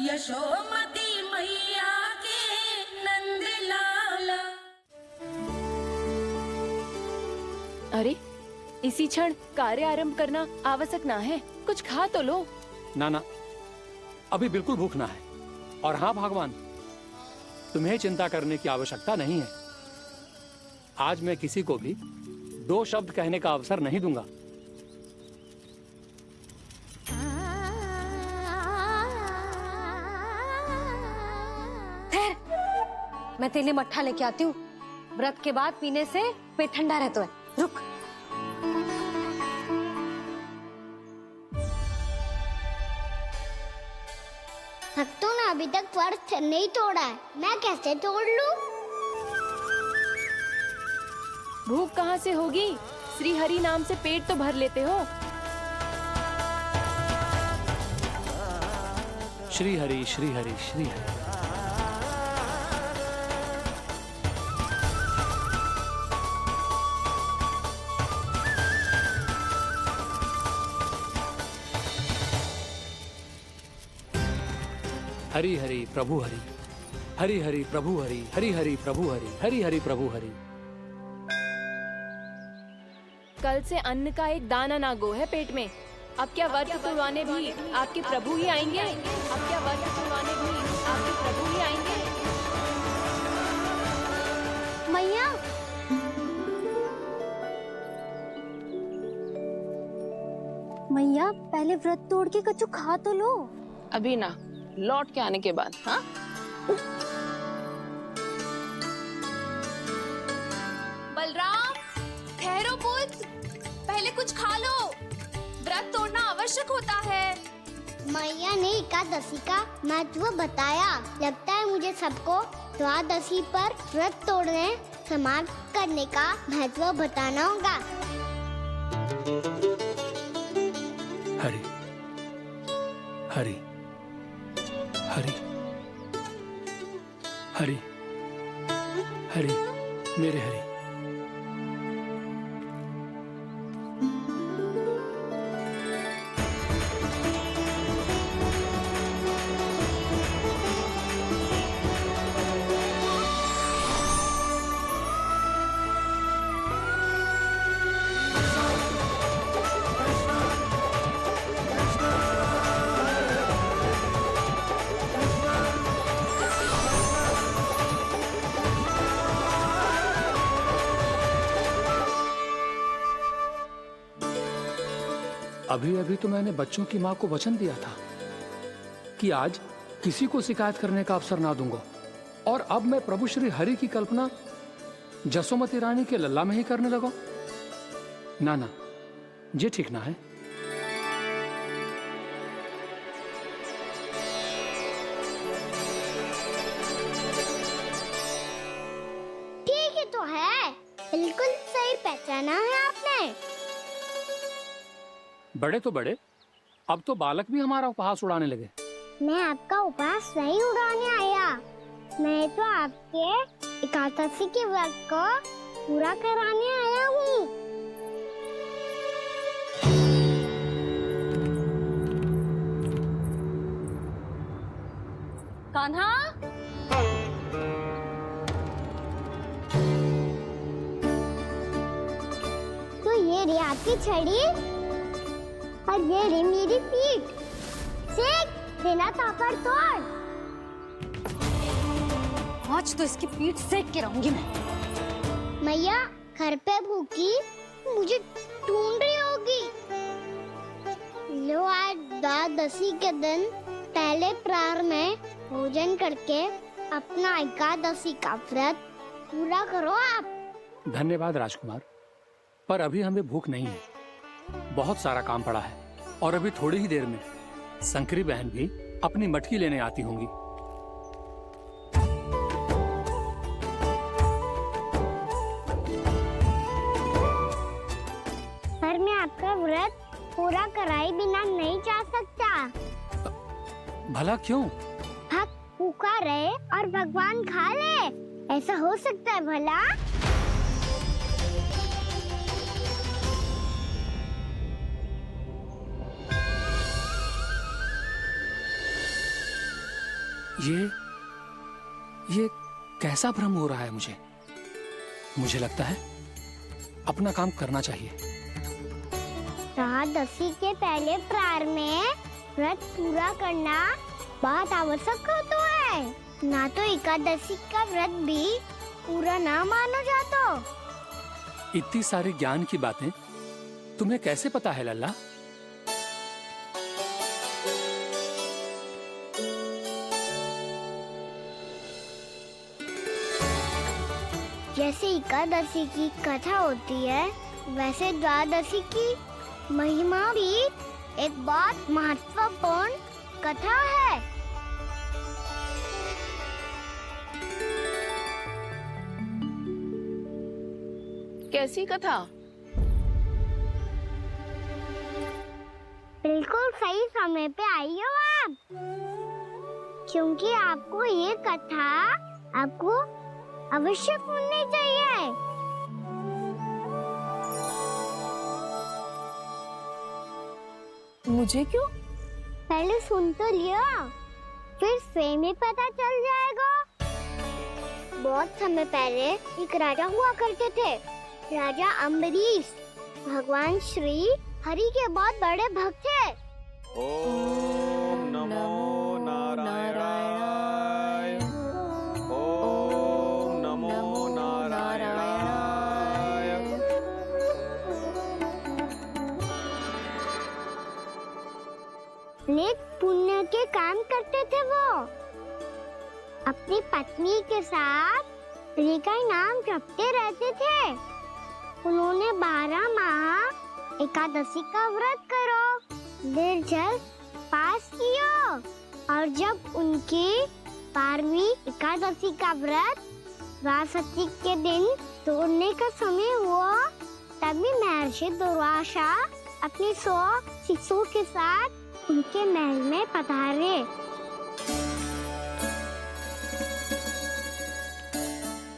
यशोमती मैया के नंद लाला। अरे इसी क्षण कार्य आरंभ करना आवश्यक ना है, कुछ खा तो लो। ना ना, अभी बिल्कुल भूख ना है। और हाँ भगवान, तुम्हें चिंता करने की आवश्यकता नहीं है। आज मैं किसी को भी 2 शब्द कहने का अवसर नहीं दूंगा। मैं तेरे लिए मट्ठा लेके आती हूँ। व्रत के बाद पीने से पेट ठंडा रहता है। रुक। भक्तों ने अभी तक व्रत नहीं तोड़ा है, मैं कैसे तोड़ लूं? भूख कहाँ से होगी? श्री हरि नाम से पेट तो भर लेते हो। श्री हरि श्री हरि श्री हरि। हरि हरि प्रभु हरि, हरि हरि प्रभु हरि, हरि हरि प्रभु हरि, हरि हरि प्रभु हरि। कल से अन्न का एक दाना ना गो है पेट में। अब क्या व्रत तुड़वाने भी आपके प्रभु ही आएंगे? अब क्या व्रत तुड़वाने भी आपके प्रभु ही आएंगे? मैया, मैया पहले व्रत तोड़ के कछु खा तो लो। अभी ना, लौट के आने के बाद। हाँ, बलराम, ठहरो पुत्र, पहले कुछ खा लो। व्रत तोड़ना आवश्यक होता है। मैया ने एकादशी का महत्व बताया। लगता है मुझे सबको द्वादशी पर व्रत तोड़ने समाप्त करने का महत्व बताना होगा। हरि हरि हरि हरि हरि, मेरे हरि। अभी अभी तो मैंने बच्चों की माँ को वचन दिया था कि आज किसी को शिकायत करने का अवसर ना दूंगा, और अब मैं प्रभु श्री हरि की कल्पना जसोमती रानी के लल्ला में ही करने लगा। ना ना, ये ठीक ना है। ठीक ही तो है, बिल्कुल सही पहचाना है आपने। बड़े तो बड़े, अब तो बालक भी हमारा उपहास उड़ाने लगे। मैं आपका उपहास नहीं उड़ाने आया, मैं तो आपके एकादशी के व्रत को पूरा कराने आया हूँ। कान्हा, तो ये रे आपकी छड़ी और ये रे मेरी पीठ। सेक बिना तापर तोड़। आज तो इसकी पीठ सेक के रहूंगी मैं। मैया घर पे भूखी मुझे ढूंढ रही होगी। लो, आज द्वादशी के दिन पहले प्रहर में भोजन करके अपना एकादशी का व्रत पूरा करो आप। धन्यवाद राजकुमार, पर अभी हमें भूख नहीं है। बहुत सारा काम पड़ा है, और अभी थोड़ी ही देर में शंकरी बहन भी अपनी मटकी लेने आती होंगी। पर मैं आपका व्रत पूरा कराए बिना नहीं जा सकता। भला क्यों? भक्त भूखा रहे और भगवान खा ले, ऐसा हो सकता है भला? ये कैसा भ्रम हो रहा है मुझे लगता है अपना काम करना चाहिए। एकादशी के पहले प्रार में व्रत पूरा करना बहुत आवश्यक होता है, ना तो एकादशी का व्रत भी पूरा ना मानो जातो। इतनी सारी ज्ञान की बातें तुम्हें कैसे पता है लल्ला? जैसे एकादशी की कथा होती है, वैसे द्वादशी की महिमा भी एक बहुत महत्वपूर्ण कथा है। कैसी कथा? बिल्कुल सही समय पे आई हो आप, क्योंकि आपको ये कथा आपको अवश्य सुननी चाहिए। मुझे क्यों? पहले सुन तो लियो, फिर स्वयं ही पता चल जाएगा। बहुत समय पहले एक राजा हुआ करते थे, राजा अम्बरीश। भगवान श्री हरि के बहुत बड़े भक्त थे। ओम नमो नारायणाय। ओम नमो नारायणाय। नेक पुण्य के काम करते थे वो। अपनी पत्नी के साथ हरि का नाम जपते रहते थे। उन्होंने 12 माह एकादशी का व्रत करो निर्जल पास किया, और जब उनकी 12वीं एकादशी का व्रत द्वादशी के दिन तोड़ने का समय हुआ, तभी महर्षि दुर्वासा अपने 100 शिष्यों के साथ उनके महल में पधारे।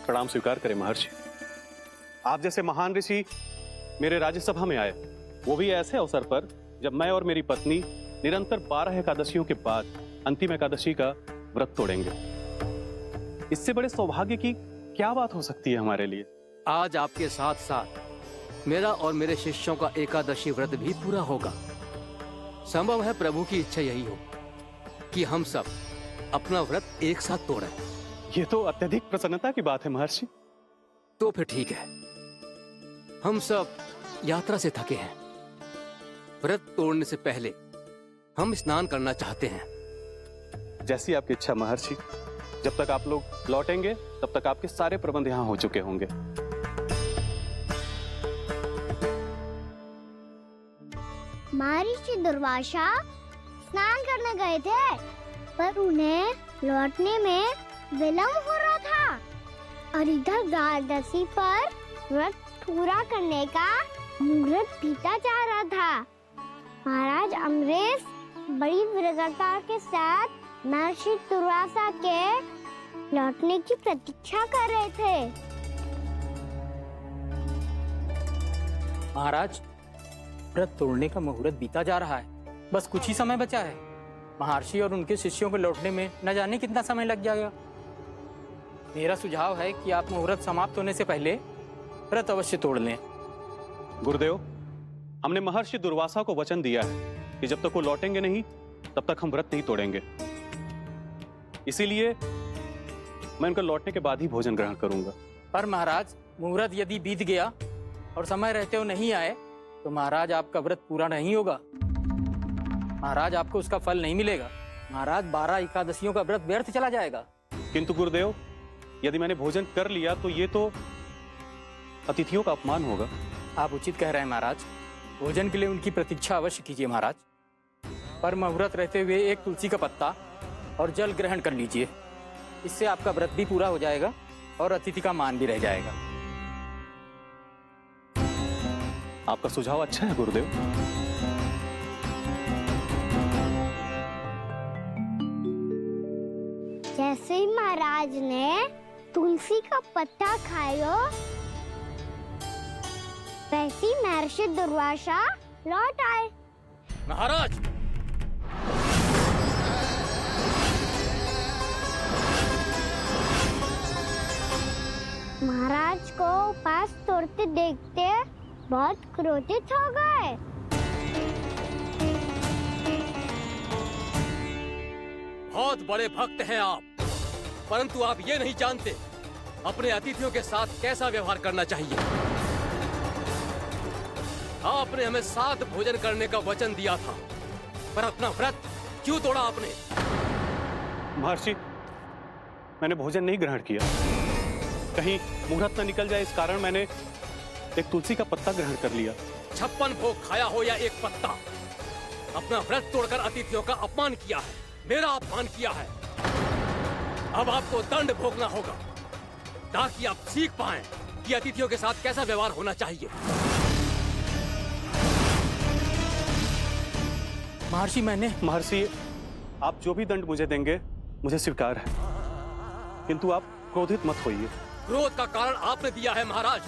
प्रणाम स्वीकार करें महर्षि। आप जैसे महान ऋषि मेरे राज्यसभा में आए, वो भी ऐसे अवसर पर जब मैं और मेरी पत्नी निरंतर 12 एकादशियों के बाद अंतिम एकादशी का व्रत तोड़ेंगे। इससे बड़े सौभाग्य की क्या बात हो सकती है हमारे लिए? आज आपके साथ साथ मेरा और मेरे शिष्यों का एकादशी व्रत भी पूरा होगा। संभव है प्रभु की इच्छा यही हो कि हम सब अपना व्रत एक साथ तोड़ें। ये तो अत्यधिक प्रसन्नता की बात है महर्षि। तो फिर ठीक है, हम सब यात्रा से थके हैं। व्रत तोड़ने से पहले हम स्नान करना चाहते हैं। जैसी आपकी इच्छा महर्षि। जब तक आप लोग लौटेंगे तब तक आपके सारे प्रबंध यहाँ हो चुके होंगे। महर्षि दुर्वासा स्नान करने गए थे, पर उन्हें लौटने में विलंब हो रहा था, और इधर द्वादशी पर व्रत पूरा करने का मुहूर्त बीता जा रहा था। महाराज अम्बरीश बड़ी विरगता के साथ महर्षि दुर्वासा के लौटने की प्रतीक्षा कर रहे थे। महाराज, व्रत तोड़ने का मुहूर्त बीता जा रहा है। बस कुछ ही समय बचा है। महर्षि और उनके शिष्यों को लौटने में न जाने कितना समय लग जाएगा। मेरा सुझाव है कि आप मुहूर्त समाप्त होने से पहले व्रत अवश्य तोड़ लें। गुरुदेव, हमने महर्षि दुर्वासा को वचन दिया है कि जब तक वो लौटेंगे नहीं तब तक हम व्रत नहीं तोड़ेंगे। इसीलिए मैं उनका लौटने के बाद ही भोजन ग्रहण करूंगा। पर महाराज, मुहूर्त यदि बीत गया और समय रहते हो नहीं आए तो महाराज आपका व्रत पूरा नहीं होगा। महाराज, आपको उसका फल नहीं मिलेगा। महाराज, 12 एकादशियों का व्रत व्यर्थ चला जाएगा। किंतु गुरुदेव, यदि मैंने भोजन कर लिया तो ये तो अतिथियों का अपमान होगा। आप उचित कह रहे हैं महाराज। भोजन के लिए उनकी प्रतीक्षा अवश्य कीजिए महाराज। पर मुहूर्त रहते हुए एक तुलसी का पत्ता और जल ग्रहण कर लीजिए। इससे आपका व्रत भी पूरा हो जाएगा और अतिथि का मान भी रह जाएगा। आपका सुझाव अच्छा है गुरुदेव। जैसे ही महाराज ने तुलसी का पत्ता खायो, वैसे ही महर्षि दुर्वासा लौट आए। महाराज, बहुत क्रोधित हो गए। बहुत बड़े भक्त हैं आप, परंतु आप ये नहीं जानते अपने अतिथियों के साथ कैसा व्यवहार करना चाहिए। आपने हमें साथ भोजन करने का वचन दिया था, पर अपना व्रत क्यों तोड़ा आपने? महर्षि, मैंने भोजन नहीं ग्रहण किया। कहीं मुहूर्त न निकल जाए इस कारण मैंने एक तुलसी का पत्ता ग्रहण कर लिया। 56 भोग खाया हो या एक पत्ता, अपना व्रत तोड़कर अतिथियों का अपमान किया है, मेरा अपमान किया है। अब आपको दंड भोगना होगा ताकि आप सीख पाएं कि अतिथियों के साथ कैसा व्यवहार होना चाहिए। महर्षि, आप जो भी दंड मुझे देंगे मुझे स्वीकार है, किंतु आप क्रोधित मत होइए। क्रोध का कारण आपने दिया है महाराज।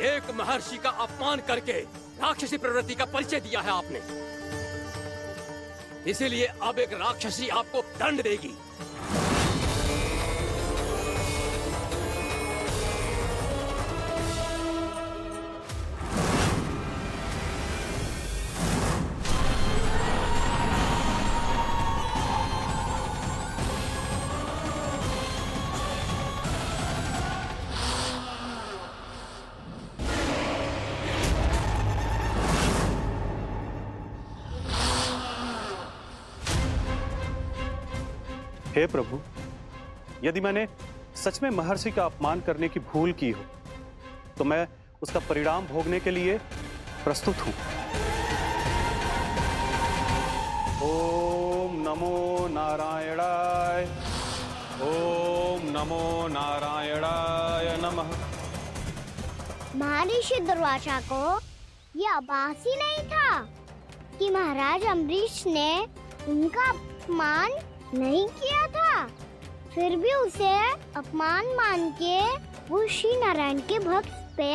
एक महर्षि का अपमान करके राक्षसी प्रवृत्ति का परिचय दिया है आपने, इसीलिए अब एक राक्षसी आपको दंड देगी। हे प्रभु, यदि मैंने सच में महर्षि का अपमान करने की भूल की हो तो मैं उसका परिणाम भोगने के लिए प्रस्तुत हूं। ओम नमो नारायणाय, ओम नमो नारायणाय नमः। महर्षि दुर्वासा को यह आभास ही नहीं था कि महाराज अम्बरीश ने उनका अपमान नहीं किया था, फिर भी उसे अपमान मान के वो श्री नारायण के भक्त पे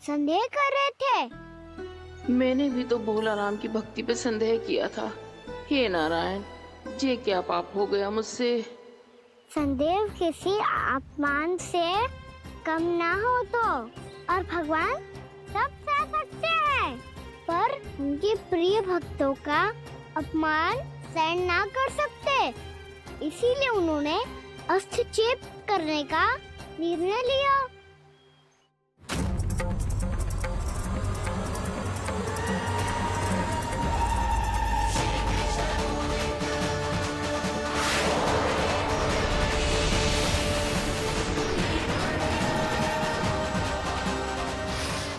संदेह कर रहे थे। मैंने भी तो भोला राम की भक्ति पे संदेह किया था। हे नारायण, ये क्या पाप हो गया मुझसे? संदेह किसी अपमान से कम ना हो तो, और भगवान सब सह सकते हैं, पर उनके प्रिय भक्तों का अपमान सहन ना कर सकते, इसीलिए उन्होंने हस्तक्षेप करने का निर्णय लिया।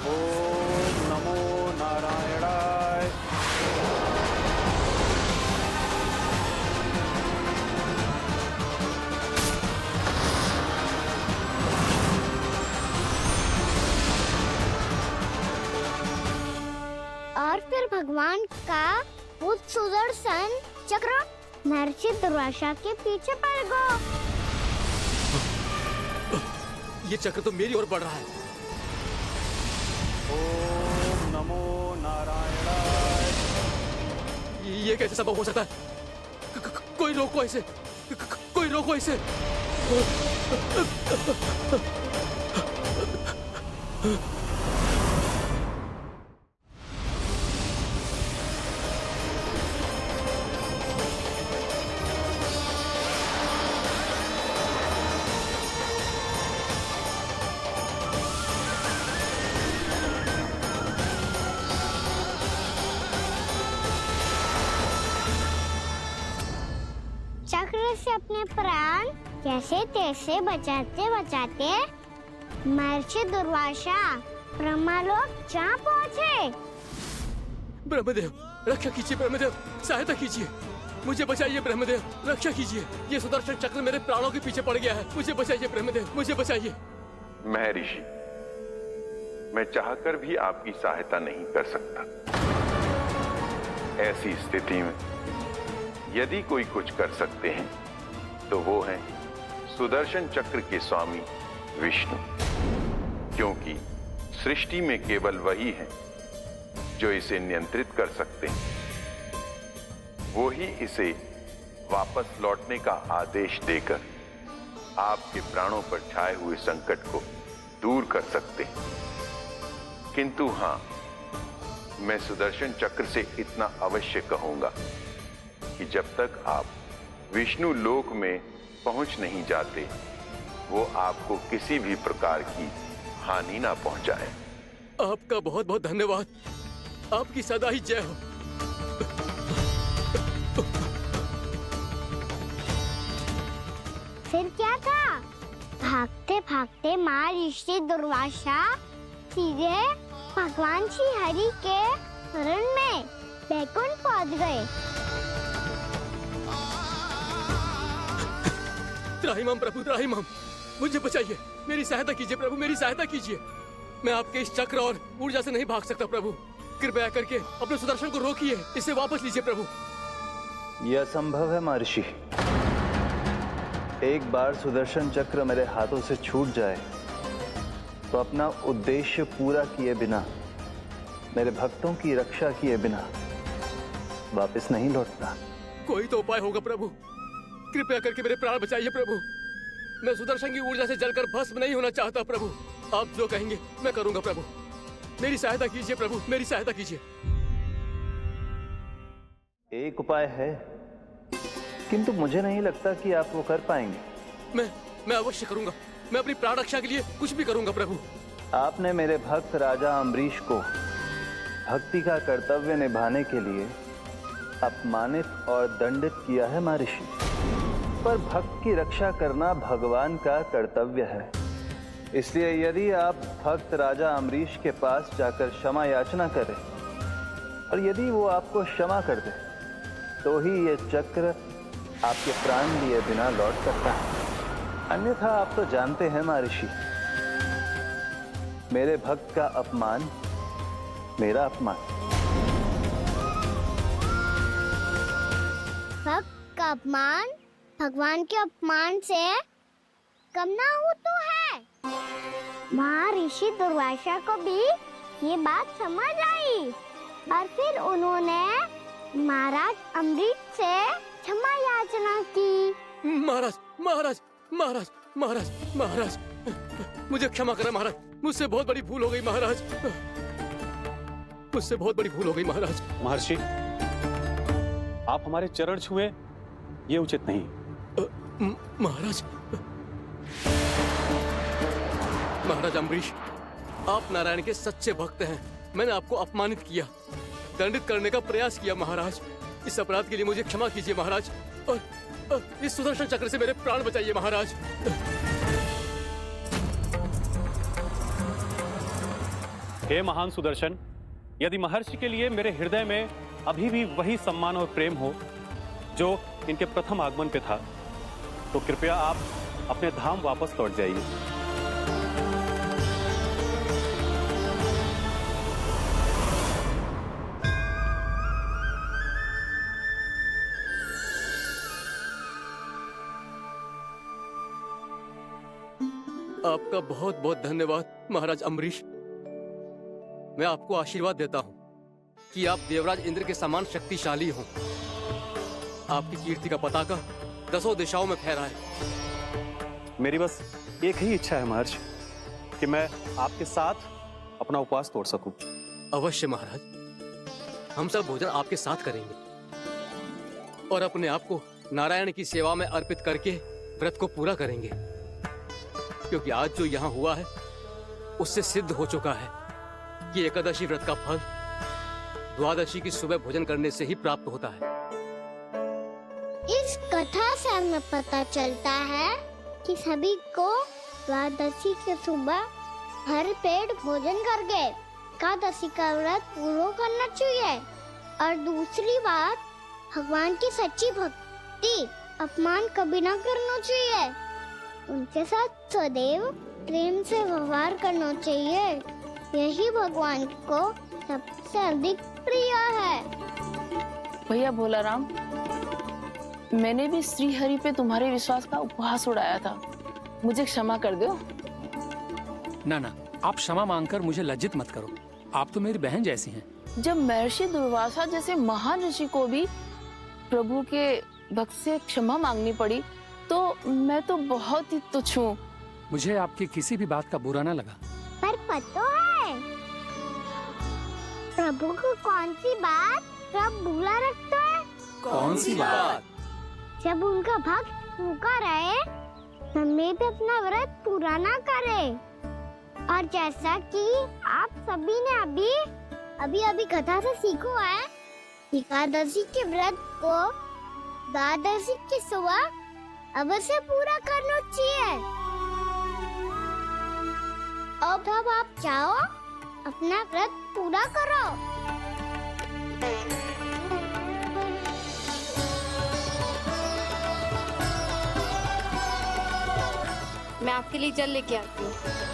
ओम नमो नारायणाय। और फिर भगवान का वो सुदर्शन चक्र महर्षि दुर्वासा के पीछे पड़ गया। ये चक्र तो मेरी ओर बढ़ रहा है। ओम नमो नारायणाय। ये कैसे संभव हो सकता है? कोई रोको इसे, कोई रोको इसे। चक्र से अपने प्राण कैसे तैसे बचाते बचाते महर्षि दुर्वासा ब्रह्मलोक जा पहुँचे। ब्रह्मदेव, रक्षा कीजिए। ब्रह्मदेव, सहायता कीजिए, मुझे बचाइए। ब्रह्मदेव, रक्षा कीजिए। ये सुदर्शन चक्र मेरे प्राणों के पीछे पड़ गया है, मुझे बचाइए। ब्रह्मदेव, मुझे बचाइए। महर्षि, मैं चाहकर भी आपकी सहायता नहीं कर सकता। ऐसी स्थिति में यदि कोई कुछ कर सकते हैं तो वो हैं सुदर्शन चक्र के स्वामी विष्णु, क्योंकि सृष्टि में केवल वही है जो इसे नियंत्रित कर सकते हैं। वो ही इसे वापस लौटने का आदेश देकर आपके प्राणों पर छाए हुए संकट को दूर कर सकते हैं। किंतु हां, मैं सुदर्शन चक्र से इतना अवश्य कहूंगा कि जब तक आप विष्णु लोक में पहुंच नहीं जाते, वो आपको किसी भी प्रकार की हानि ना पहुंचाए। आपका बहुत बहुत धन्यवाद। आपकी सदा ही जय हो। फिर क्या था? भागते भागते महर्षि दुर्वासा सीधे भगवान श्री हरि के शरण में बैकुंठ पहुंच गए। त्राहिमाम प्रभु, त्राहिमाम, मुझे बचाइए, मेरी सहायता कीजिए प्रभु, मेरी सहायता कीजिए। मैं आपके इस चक्र और ऊर्जा से नहीं भाग सकता प्रभु। कृपया करके अपने सुदर्शन को रोकिए, इसे वापस लीजिए प्रभु। यह असंभव है महर्षि। एक बार सुदर्शन चक्र मेरे हाथों से छूट जाए तो अपना उद्देश्य पूरा किए बिना, मेरे भक्तों की रक्षा किए बिना वापस नहीं लौटता। कोई तो उपाय होगा प्रभु, कृपया करके मेरे प्राण बचाइए प्रभु। मैं सुदर्शन की ऊर्जा से जलकर भस्म नहीं होना चाहता प्रभु। आप जो कहेंगे मैं करूंगा प्रभु। मेरी सहायता कीजिए प्रभु, मेरी सहायता कीजिए। एक उपाय है, किंतु मुझे नहीं लगता कि आप वो कर पाएंगे। मैं अवश्य करूंगा। मैं अपनी प्राण रक्षा के लिए कुछ भी करूंगा प्रभु। आपने मेरे भक्त राजा अम्बरीश को भक्ति का कर्तव्य निभाने के लिए अपमानित और दंडित किया है महर्षि, पर भक्त की रक्षा करना भगवान का कर्तव्य है। इसलिए यदि आप भक्त राजा अम्बरीश के पास जाकर क्षमा याचना करें और यदि वो आपको क्षमा कर दे, तो ही ये चक्र आपके प्राण लिए बिना लौट सकता है। अन्यथा आप तो जानते हैं महर्षि, मेरे भक्त का अपमान मेरा अपमान। भक्त का अपमान भगवान के अपमान से कम ना हो तो है। महर्षि दुर्वासा को भी ये बात समझ आई और फिर उन्होंने महाराज अम्बरीश से क्षमा याचना की। महाराज महाराज महाराज महाराज महाराज, मुझे क्षमा करें महाराज, मुझसे बहुत बड़ी भूल हो गई महाराज, मुझसे बहुत बड़ी भूल हो गई महाराज। महर्षि, आप हमारे चरण छुए ये उचित नहीं। महाराज, महाराज अम्बरीश, आप नारायण के सच्चे भक्त हैं। मैंने आपको अपमानित किया, दंडित करने का प्रयास किया महाराज। इस अपराध के लिए मुझे क्षमा कीजिए महाराज, और इस सुदर्शन चक्र से मेरे प्राण बचाइए महाराज। हे महान सुदर्शन, यदि महर्षि के लिए मेरे हृदय में अभी भी वही सम्मान और प्रेम हो जो इनके प्रथम आगमन पे था, तो कृपया आप अपने धाम वापस लौट जाइए। आपका बहुत बहुत धन्यवाद महाराज अम्बरीश। मैं आपको आशीर्वाद देता हूं कि आप देवराज इंद्र के समान शक्तिशाली हों। आपकी कीर्ति का पताका 10 दिशाओं में फहराए। मेरी बस एक ही इच्छा है महर्षि, कि मैं आपके साथ अपना उपवास तोड़ सकूं। अवश्य महाराज, हम सब भोजन आपके साथ करेंगे और अपने आप को नारायण की सेवा में अर्पित करके व्रत को पूरा करेंगे, क्योंकि आज जो यहाँ हुआ है उससे सिद्ध हो चुका है कि एकादशी व्रत का फल द्वादशी की सुबह भोजन करने से ही प्राप्त होता है। इस कथा से हमें पता चलता है कि सभी को द्वादशी के सुबह भर पेट भोजन करके एकादशी का व्रत पूरा करना चाहिए। और दूसरी बात, भगवान की सच्ची भक्ति अपमान कभी ना करना चाहिए। उनके साथ सदैव प्रेम से व्यवहार करना चाहिए। यही भगवान को सबसे अधिक प्रिय है। भैया भोला राम, मैंने भी श्री हरि पे तुम्हारे विश्वास का उपहास उड़ाया था, मुझे क्षमा कर दो। ना ना, आप क्षमा मांगकर मुझे लज्जित मत करो, आप तो मेरी बहन जैसी हैं। जब महर्षि दुर्वासा जैसे महान ऋषि को भी प्रभु के भक्त से क्षमा मांगनी पड़ी, तो मैं तो बहुत ही तुच्छ हूँ। मुझे आपकी किसी भी बात का बुरा ना लगा। पर पता है प्रभु को कौन सी बात सब भूला रखता है? कौन सी बात? जब उनका भक्त भूखा रहे, समय पे अपना व्रत पूरा ना करे। और जैसा कि आप सभी ने अभी कथा से सीखो है, एकादशी के व्रत को द्वादशी की सुबह अवश्य पूरा करना चाहिए। अब आप जाओ, अपना व्रत पूरा करो। मैं आपके लिए जल लेके आती हूँ।